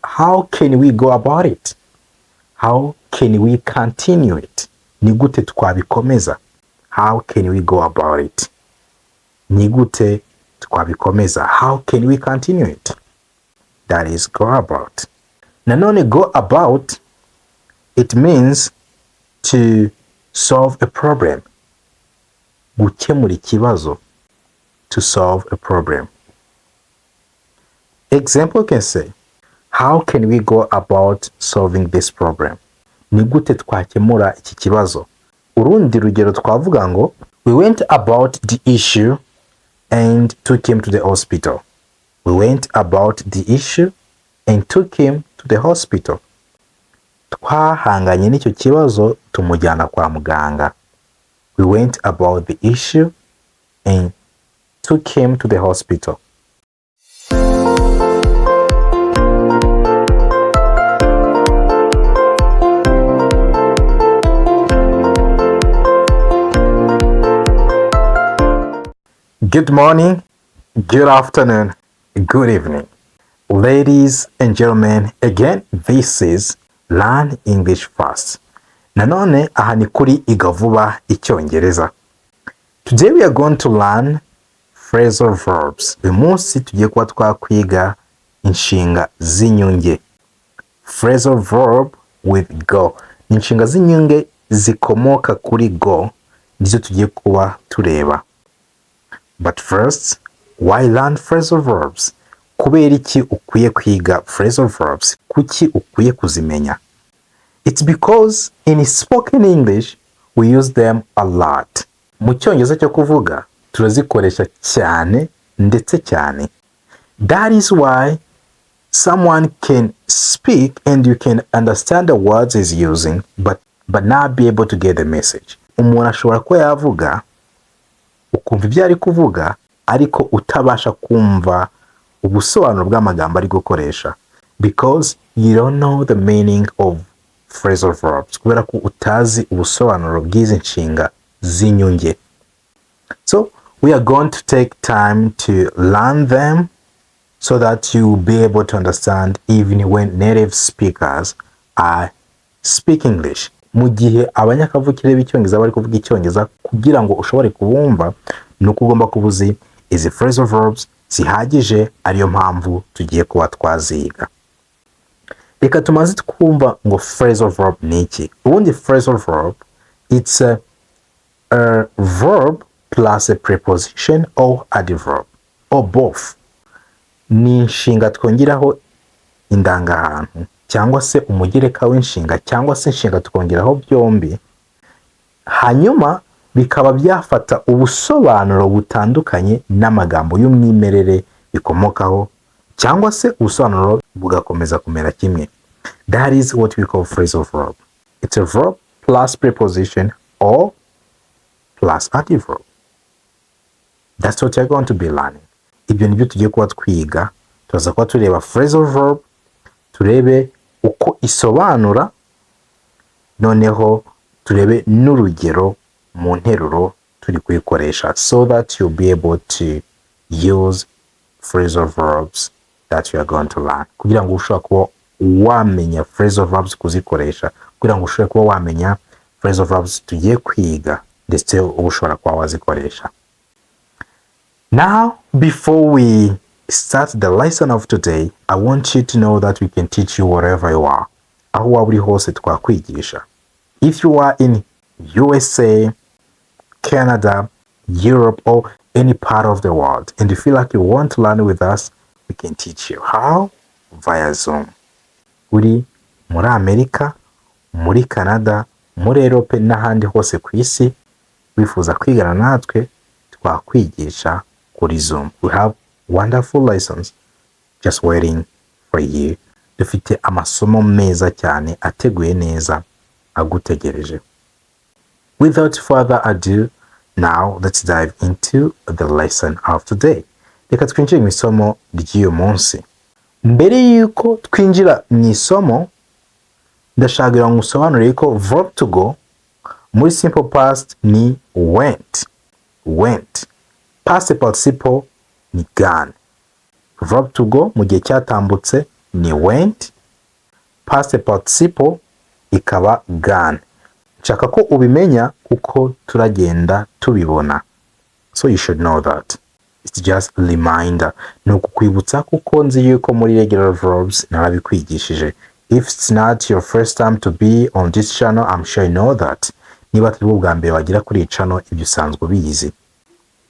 How can we go about it? How can we continue it? Ni gute twabikomeza? How can we go about it? Ni gute twabikomeza? How can we continue it? That is go about. Nanone go about, it means to solve a problem. Gukemura ikibazo. To solve a problem. Example can say, how can we go about solving this problem? Ni gute twakemura iki kibazo? Urundi rugero twavuga ngo, we went about the issue and took him to the hospital. We went about the issue and took him to the hospital. Twahanganye n'icyo kibazo tumujyana kwa muganga. We went about the issue and took him to the hospital. Good morning, good afternoon, good evening. Ladies and gentlemen, again, this is Learn English Fast. Nanone aha ni kuri Iga Vuba Icyongereza. Today we are going to learn phrasal verbs. Uyu munsi tugiye kuba twakwiga inshinga z'inyunge. Phrasal verb with go. Ni inshinga z'inyunge zikomoka kuri go, nizo tugiye kuba tureba. But first, why learn phrasal verbs? Kubera iki ukwiye kwiga phrasal verbs? Kuki ukwiye kuzimenya? It's because in spoken English, we use them a lot. Mu cyongereza cyo kuvuga, turazikoresha cyane ndetse cyane. That is why someone can speak and you can understand the words he's using, but not be able to get the message. Umuntu ashobora kuba yavuga, ukumva ibyo ari kuvuga, ariko utabasha kumva ubusobanuro bw'amagambo ari gukoresha, because you don't know the meaning of phrasal verbs, kubera ko utazi ubusobanuro bw'izi nshinga z'inyunge. So we are going to take time to learn them so that you will be able to understand even when native speakers are speak English. Mu gihe abanyakavukire b'icyongereza bari kuvuga icyongereza, kugira ngo ushobore kubumva, nuko ugomba kubuzi izi phrasal verbs zihagije, ariyo mpamvu tugiye kuba twaziga. Reka tumaze twumva ngo phrasal verb ni iki. Ubundi phrasal verb, it's a verb plus a preposition or adverb or both. Ni inshinga twongeraho indangahantu cyangwa se umugereka w'inshinga cyangwa se inshinga tukongeraho byombi, hanyuma bikaba byafata ubusobanuro butandukanye n'amagambo y'umwimerere bikomokaho, cyangwa se ubusobanuro bugakomeza kumera kimwe. That is what we call phrasal verb. It's a verb plus preposition or plus adverb. That's what you're going to be learning. Ibyo nibyo tugiye kuba twiga. Tuza kuba tureba phrasal verb, turebe uko isobanura, noneho turebe n'urugero mu nteruro turi kuyikoresha, so that you'll be able to use phrasal verbs that you are going to learn. Kugira ngo ushobora kuba wamenya phrasal verbs kuzikoresha, kugira ngo ushobora kuba wamenya phrasal verbs tugiye kwiga, ndetse ushobora kuba wazikoresha. Now, before we start the lesson of today, I want you to know that we can teach you wherever you are. Aho waba uri hose twakwigisha. If you are in USA, Canada, Europe, or any part of the world, and you feel like you want to learn with us, we can teach you. How? Via Zoom. Uri muri Amerika, muri Canada, muri Europe n'ahandi hose ku isi, wifuza kwigana natwe, twakwigisha kuri Zoom. We have wonderful lessons just waiting for you. Dufite amasomo meza cyane ateguye neza agutegereje. Without further ado, now let's dive into the lesson of today. Reka twinjire mu isomo ry'uyu munsi. Mbere yuko twinjira mu isomo, ndashaka ngo usobanure ko verb to go muri simple past ni went. Went. Past participle ni gone. Verb to go mu gihe cyatambutse ni went, past participle ikaba gone. Nshaka ko ubimenya kuko turagenda tubibona. So you should know that. It's just a reminder. Ni ukukwibutsa kuko nzi yuko muri regular verbs narabikwigishije. If it's not your first time to be on this channel, I'm sure you know that. Niba turi bwa mbere wagira kuri iyi channel, ibyo usanzwe ubizi.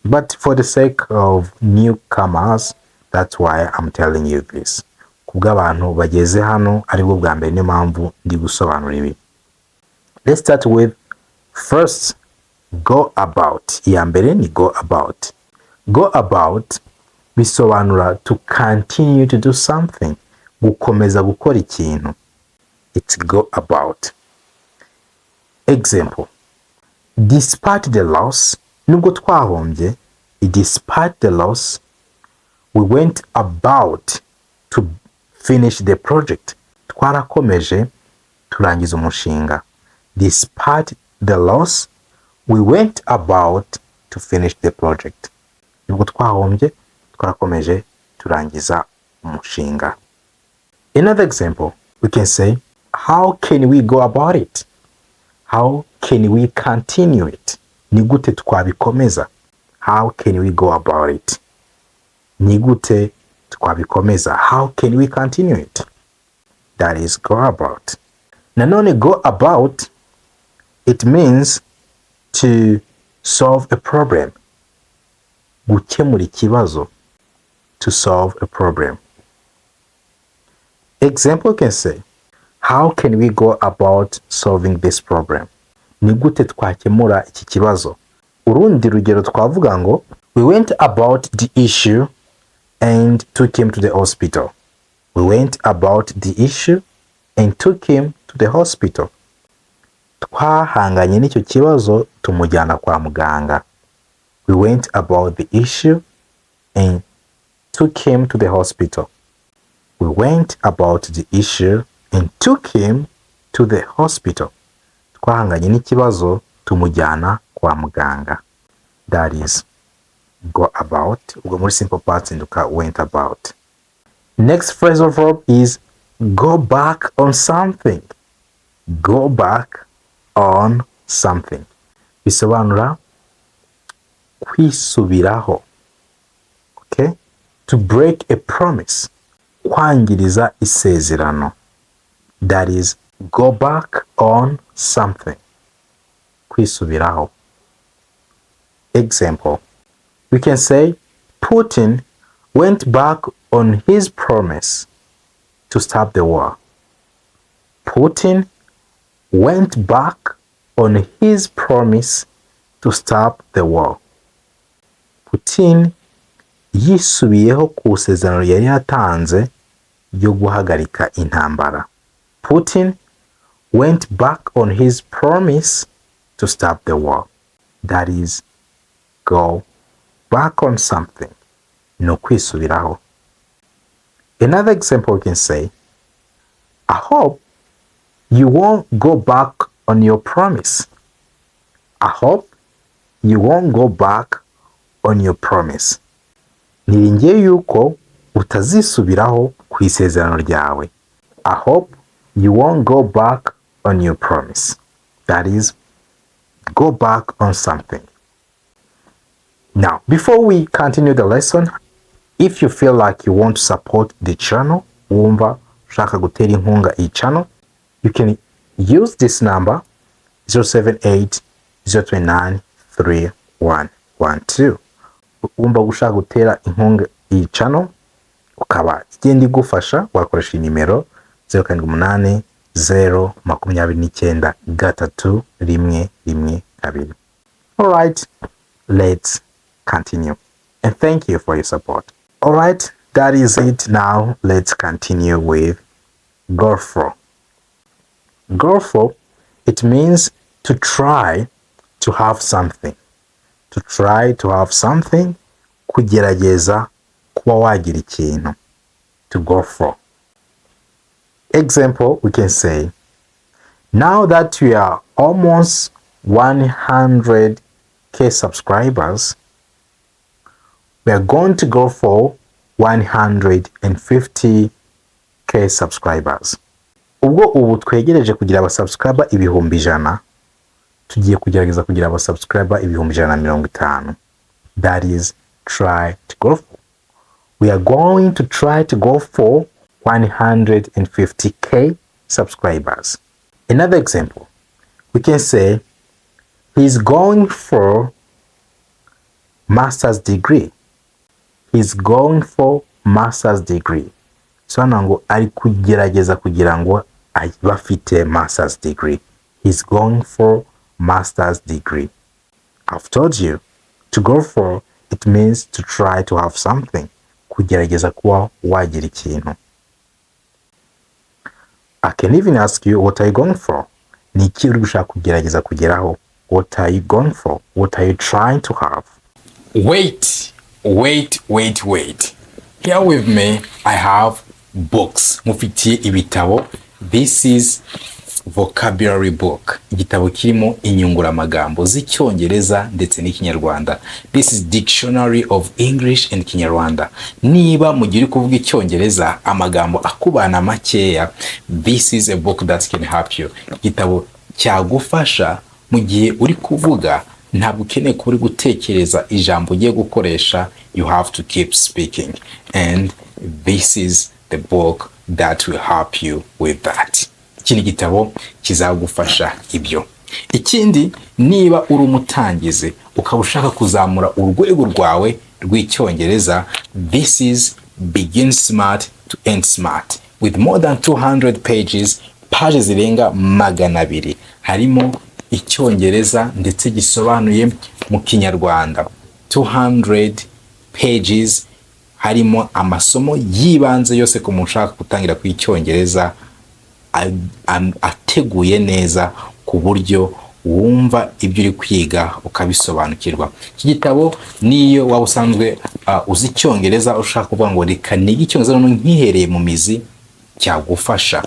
But for the sake of newcomers, that's why I'm telling you this. Kubw'abantu bageze hano ari bwo bwa mbere, niyo mpamvu ndi gusobanura ibi. Let's start with first, go about. Iya mbere ni go about. Go about bisobanura to continue to do something. Gukomeza gukora ikintu. It's go about. Example. Despite the loss, nubwo twahombye, despite the loss, we went about to finish the project. Twarakomeje turangiza umushinga. Despite the loss, we went about to finish the project. Nubwo twahombye twarakomeje turangiza umushinga. Another example, we can say, how can we go about it? How can we continue it? Ni gute twabikomeza? How can we go about it? Ni gute twabikomeza? How can we continue it? That is go about. Nanone go about, it means to solve a problem. Gukemura ikibazo. To solve a problem. Example can say, how can we go about solving this problem? Ni gute twakemura iki kibazo? Urundi rugero twavuga ngo, we went about the issue and took him to the hospital. We went about the issue and took him to the hospital. Twahanganye n'icyo kibazo tumujyana kwa muganga. We went about the issue and took him to the hospital. We went about the issue and took him to the hospital. Twahanganye n'ikibazo tumujyana kwa muganga. That is go about. Ubwo muri simple past induka went about. Next phrasal verb is go back on something. Go back on something. Bisobanura kwisubiraho. Okay? To break a promise. Kwangiriza isezerano. That is go back on something. Kwisubiraho. Example. We can say Putin went back on his promise to stop the war. Putin went back on his promise to stop the war. Putin yisubiyeho ku isezerano yari yatanze ryo guhagarika intambara. Putin went back on his promise to stop the war. That is go back on something. No kwisubiraho. Another example we can say, I hope you won't go back on your promise. I hope you won't go back on your promise. Niringiye yuko utazisubiraho ku isezerano ryawe. I hope you won't go back on your promise. That is, go back on something. Now, before we continue the lesson, if you feel like you want to support the channel, wumva ushaka gutera inkunga iyi channel, you can use this number 078-029-3112. Wumva ushaka gutera inkunga iyi channel, ukaba igenda igufasha, wakoresha nimero 078029 Alright, let's continue. And thank you for your support. Alright, that is it. Now let's continue with go for. Go for, it means to try to have something. To try to have something, kugerageza kuba wagira ikintu. To go for. Example, we can say, now that we are almost 100k subscribers, we are going to go for 150k 100k subscribers. Ubwo ubu twegereje kugira aba subscriber 100,000, tugiye kugerageza kugira aba subscriber 150,000. That is, try to go for. We are going to try to go for 150k subscribers. Another example, we can say he's going for master's degree. He's going for master's degree. So nango ari kugerageza kugira ngo bafite master's degree. He's going for master's degree. I've told you, to go for, it means to try to have something. Kugerageza kuba wagira ikintu. I can even ask you, what are you going for? Ni iki uri gushaka kugerageza kugeraho? What are you going for? What are you trying to have? Wait. Here with me, I have books. Mufitiye ibitabo. This is vocabulary book. Igitabo kirimo inyunguramagambo z'Icyongereza ndetse n'Ikinyarwanda. This is dictionary of English and Kinyarwanda. Niba mugiye kuvuga Icyongereza amagambo akubana makeya, this is a book that can help you. Igitabo cyagufasha mu gihe uri kuvuga, ntabwo ukeneye kuba uri gutekereza ijambo ugiye gukoresha. You have to keep speaking, and this is the book that will help you with that. Ikindi gitabo kizagufasha ibyo. Ikindi, niba uri umutangizi ukaba ushaka kuzamura urwego rwawe rw'Icyongereza, this is Begin Smart to End Smart with more than 200 pages, pages zirenga 200. Harimo Icyongereza ndetse gisobanuye mu Kinyarwanda. 200 pages, harimo amasomo yibanze yose ku muntu ushaka gutangira ku Icyongereza, ateguye neza ku buryo wumva ibyo uri kwiga ukabisobanukirwa. Iki gitabo niyo waba usanzwe uzi Icyongereza ushaka kuvuga ngo reka nige Icyongereza nkihereye mu mizi, cyagufasha.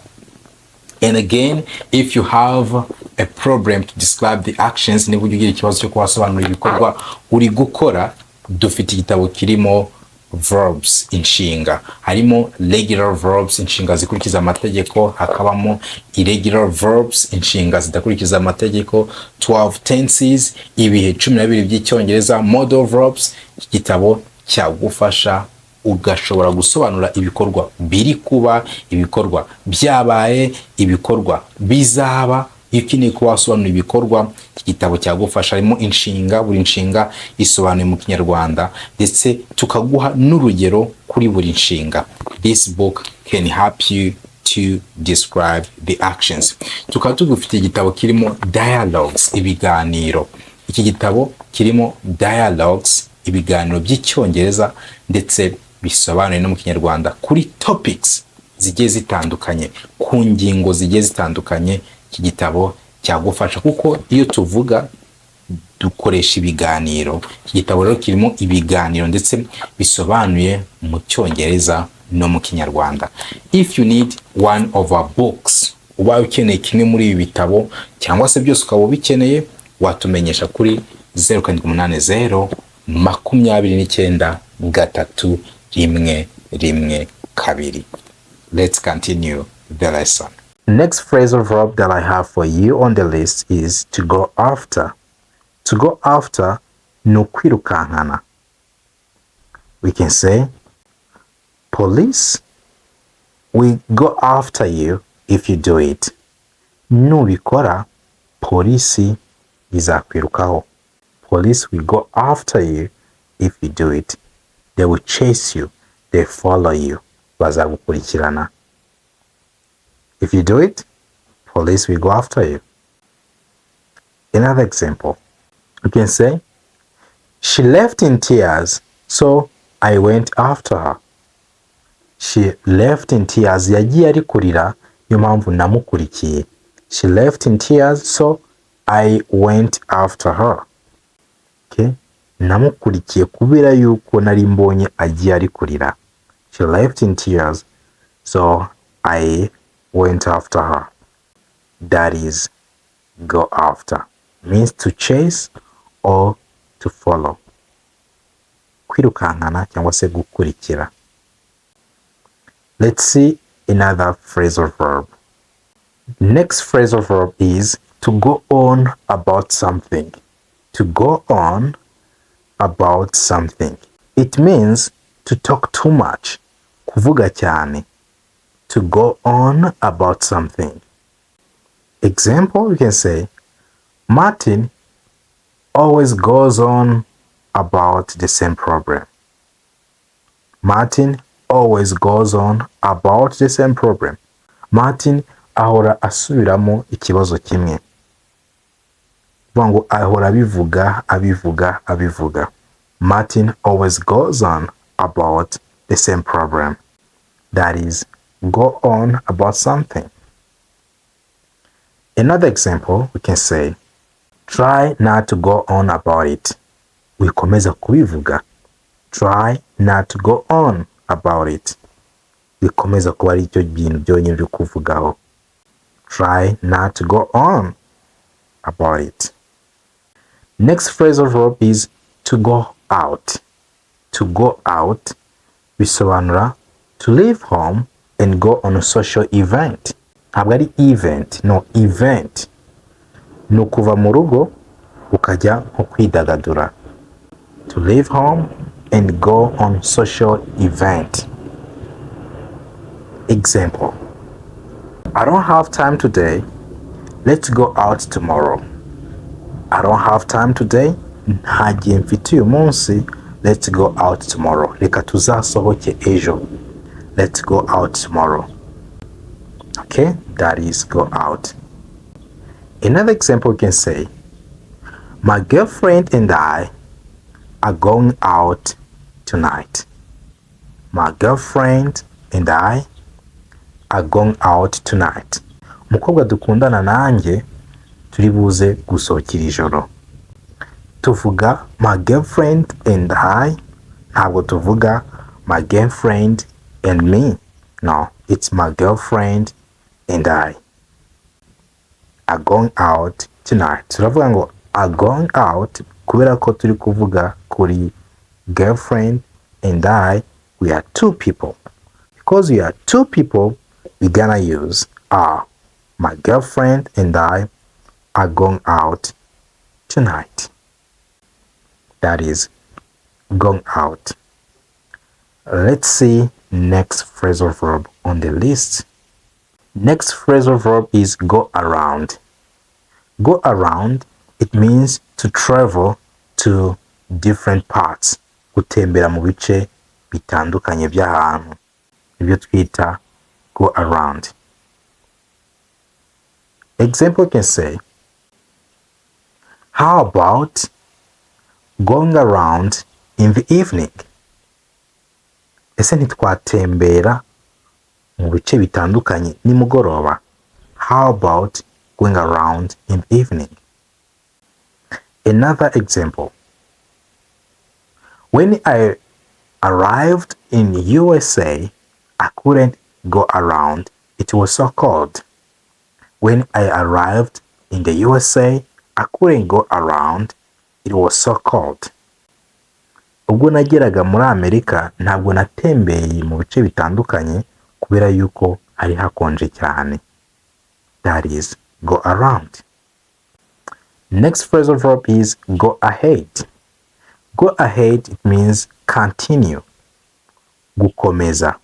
And again, if you have a problem to describe the actions, niba ugira ikibazo cyo kubasobanurira ibikorwa uri gukora, dufite igitabo kirimo verbs, inshinga. Harimo regular verbs, inshinga zikurikiza amategeko, hakabamo irregular verbs, inshinga zidakurikiza amategeko, 12 tenses, ibihe 12 by'Icyongereza, modal verbs. Iki gitabo cyagufasha ugashobora gusobanura ibikorwa biri kuba, ibikorwa byabaye, ibikorwa bizaba. Ukeneye kuba wasobanura ibikorwa, iki gitabo cyagufasha. Harimo inshinga, buri nshinga isobanuye mu Kinyarwanda, ndetse tukaguha n'urugero kuri buri nshinga. This book can help you to describe the actions. Tukaba tugufite igitabo kirimo dialogs, ibiganiro. Iki gitabo kirimo dialogs, ibiganiro by'Icyongereza ndetse bisobanuye no mu Kinyarwanda kuri topics zigiye zitandukanye, ku ngingo zigiye zitandukanye. Iki gitabo cyagufasha kuko iyo tuvuga dukoresha ibiganiro. Iki gitabo rero kirimo ibiganiro ndetse bisobanuye mu Cyongereza no mu Kinyarwanda. If you need one of our books, uba ukeneye kimwe muri ibi bitabo cyangwa se byose ukaba ubikeneye, watumenyesha kuri 0780 29 312. Let's continue the lesson. Next phrasal verb that I have for you on the list is to go after. To go after, no kwirukankana. We can say, police will go after you if you do it. Nubikora, polisi izakwirukaho. Police will go after you if you do it. They will chase you. They follow you. Bazagukurikirana. If you do it, police will go after you. Another example, you can say, she left in tears, so I went after her. She left in tears, yagiye ari kurira, niyo mpamvu namukurikiye. She left in tears, so I went after her. Okay? Namukurikiye kubera yuko nari mbonye agiye ari kurira. She left in tears, so I went after her. That is, go after. Means to chase or to follow. Kwirukankana cyangwa se gukurikira. Let's see another phrasal verb. Next phrasal verb is to go on about something. To go on about something. It means to talk too much. Kuvuga cyane. To go on about something. Example, we can say, Martin always goes on about the same problem. Martin always goes on about the same problem. Martin ahora asubiramo ikibazo kimwe. Ngo ahora abivuga. Martin always goes on about the same problem. That is, go on about something. Another example, we can say, try not to go on about it. Wikomeza kubivuga. Try not to go on about it. Wikomeza kuba ari cyo bintu byonyine byo kuvugaho. Try not to go on about it. Next phrasal verb is to go out. To go out bisobanura to leave home and go on a social event. Ntabwo ari event, no, event. Ni ukuva mu rugo ukajya nko kwidagadura. To leave home and go on social event. Example, I don't have time today. Let's go out tomorrow. I don't have time today. Nta gihe mfite uyu munsi. Let's go out tomorrow. Reka tuzasohoke ejo. Let's go out tomorrow. Okay, that is go out. Another example, we can say, my girlfriend and I are going out tonight. My girlfriend and I are going out tonight. Umukobwa dukundana nanjye turi buze gusohokera ijoro. Tuvuga my girlfriend and I, ntabwo tuvuga my girlfriend and me. No, it's my girlfriend and I are going out tonight. Turavuga ngo are going out kubera ko turi kuvuga kuri girlfriend and I, we are two people. Because we are two people, we're gonna use are. My girlfriend and I are going out tonight. That is going out. Let's see next phrasal verb on the list. Next phrasal verb is go around. Go around, it means to travel to different parts. Gutembera mu bice bitandukanye by'ahantu. Ibyo twita go around. Example, can say, how about going around in the evening? Ese ntitwatembera mu bice bitandukanye nimugoroba? How about going around in the evening? Another example, when I arrived in USA, I couldn't go around. It was so cold. When I arrived in the USA, I couldn't go around. It was so cold. Ubwo nageraga muri Amerika ntabwo natembeye mu bice bitandukanye kubera yuko hari hakonje cyane. That is go around. Next phrasal verb is go ahead. Go ahead, it means continue. Gukomeza.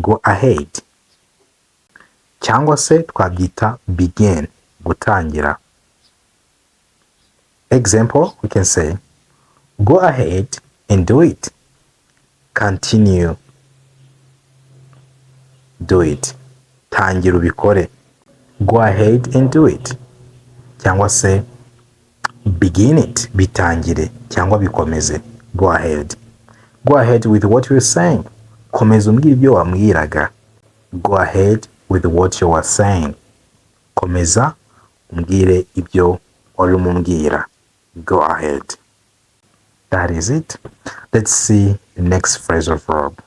Go ahead. Cyangwa se twabyita begin, gutangira. Example, we can say, go ahead and do it. Continue. Do it. Tangira ubikore. Go ahead and do it. Cyangwa se begin it, bitangire cyangwa bikomeze. Go ahead. Go ahead with what you're saying. Komeza umbwire ibyo wambwiraga. Go ahead with what you were saying. Komeza umbwire ibyo wari mumbwira. Go ahead. That is it. Let's see the next phrasal verb.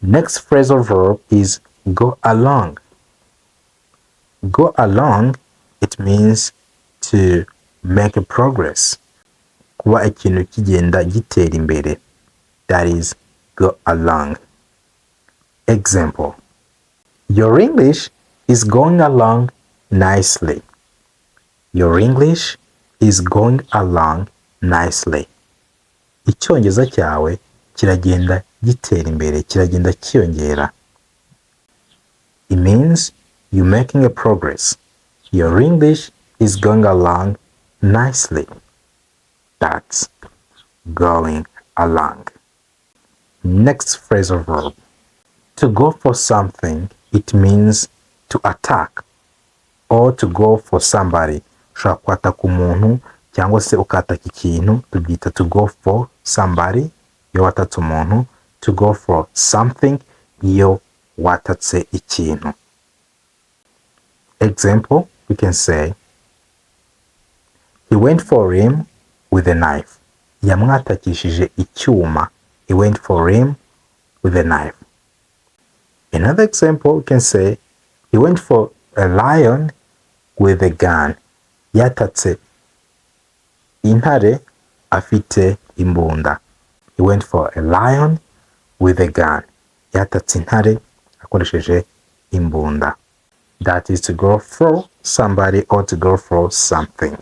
Next phrasal verb is go along. Go along, it means to make a progress. Kuba ikintu kigenda gitera imbere. That is go along. Example, Your English is going along nicely. Your English is going along nicely. Icyongereza cyawe kiragenda gitera imbere, kiragenda cyiyongera. It means you're making a progress. Your English is going along nicely. That's going along. Next phrasal verb. To go for something, it means to attack or to go for somebody. Ushobora kwataka umuntu cyangwa se ukataka ikintu, tubyita to go for somebody iyo watatse umuntu, to go for something iyo watatse ikintu. Example, we can say he went for him with a knife. Yamwatakishije icyuma. He went for him with a knife. Another example, we can say he went for a lion with a gun. Yatatse intare afite imbunda. He went for a lion with a gun. Yatatse intare akoresheje imbunda. That is to go for somebody or to go for something.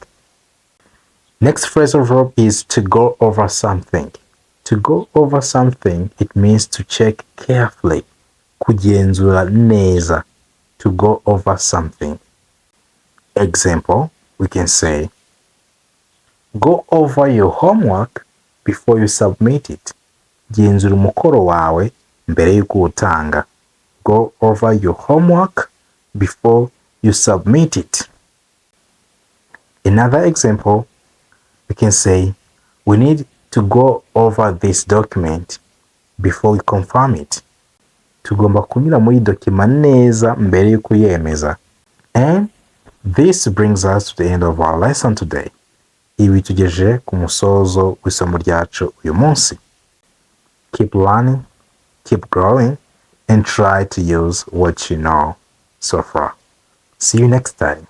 Next phrasal verb is to go over something. To go over something, it means to check carefully. Kugenzura neza. To go over something. Example, we can say, go over your homework before you submit it. Genzura umukoro wawe mbere yuko utanga. Go over your homework before you submit it. Another example, we can say, we need to go over this document before we confirm it. Tugomba kunyura muri document neza mbere yuko yemeza. And this brings us to the end of our lesson today. Ibi tugejeje ku musozo w'isomo ryacu uyu munsi. Keep learning, keep growing, and try to use what you know so far. See you next time.